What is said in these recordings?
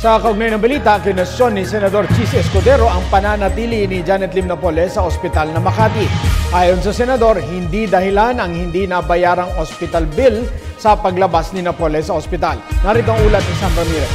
Sa kaugnay ng balita, kinwestiyon ni Senador Chis Escudero ang pananatili ni Janet Lim Napoles sa ospital ng Makati. Ayon sa Senador, hindi dahilan ang hindi nabayarang hospital bill sa paglabas ni Napoles sa ospital. Narito ang ulat ni Sam Ramirez.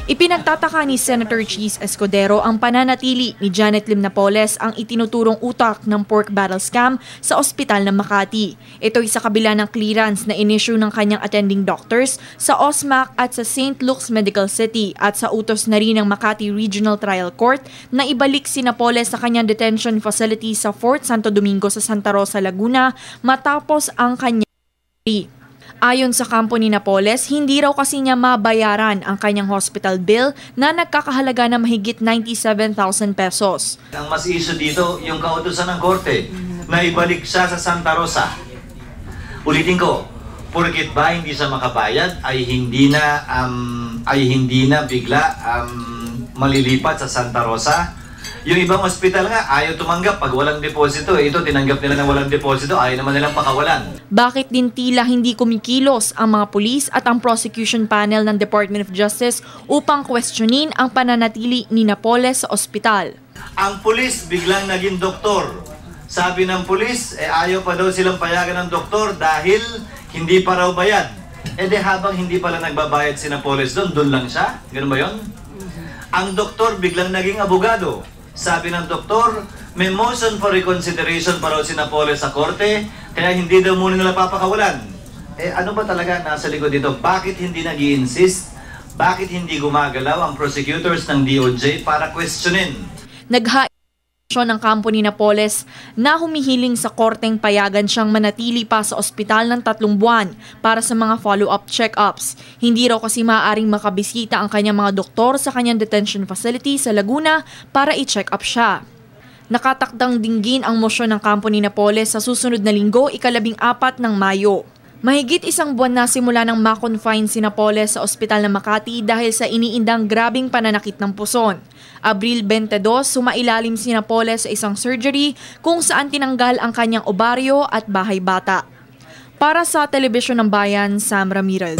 Ipinagtataka ni Senator Chis Escudero ang pananatili ni Janet Lim Napoles ang itinuturong utak ng pork barrel scam sa ospital ng Makati. Ito'y sa kabila ng clearance na inisyu ng kanyang attending doctors sa OSMAC at sa St. Luke's Medical City at sa utos na rin ng Makati Regional Trial Court na ibalik si Napoles sa kanyang detention facility sa Fort Santo Domingo sa Santa Rosa, Laguna matapos ang kanyang Ayon sa kampo ni Napoles, hindi raw kasi niya mabayaran ang kanyang hospital bill na nagkakahalaga na mahigit 97,000 pesos. Ang mas issue dito, yung kautusan ng korte na ibalik siya sa Santa Rosa. Ulitin ko, porkit ba hindi siya makabayad ay hindi na bigla malilipat sa Santa Rosa. Yung ibang ospital nga, ayaw tumanggap pag walang deposito. Ito, tinanggap nila ng walang deposito, ayaw naman nilang pakawalan. Bakit din tila hindi kumikilos ang mga pulis at ang prosecution panel ng Department of Justice upang questionin ang pananatili ni Napoles sa ospital? Ang pulis biglang naging doktor. Sabi ng pulis, ayaw pa daw silang payagan ng doktor dahil hindi pa raw bayad. Habang hindi pala nagbabayad si Napoles doon lang siya? Ganun ba yun? Ang doktor biglang naging abogado. Sabi ng doktor, may motion for reconsideration pa raw si Napoles sa korte, kaya hindi daw muna nila papakawalan. Ano ba talaga nasa likod dito? Bakit hindi nag-i-insist? Bakit hindi gumagalaw ang prosecutors ng DOJ para questionin? Naghaisyon ng kampo ni Napoles na humihiling sa korteng payagan siyang manatili pa sa ospital ng 3 buwan para sa mga follow-up check-ups. Hindi raw kasi maaaring makabisita ang kanyang mga doktor sa kanyang detention facility sa Laguna para i-check up siya. Nakatakdang dinggin ang mosyon ng kampo ni Napoles sa susunod na linggo, 14 ng Mayo. Mahigit 1 buwan na simula nang ma-confine si Napoles sa ospital ng Makati dahil sa iniindang grabing pananakit ng puson. Abril 22, sumailalim si Napoles sa isang surgery kung saan tinanggal ang kanyang obaryo at bahay bata. Para sa Telebisyon ng Bayan, Sam Ramirez.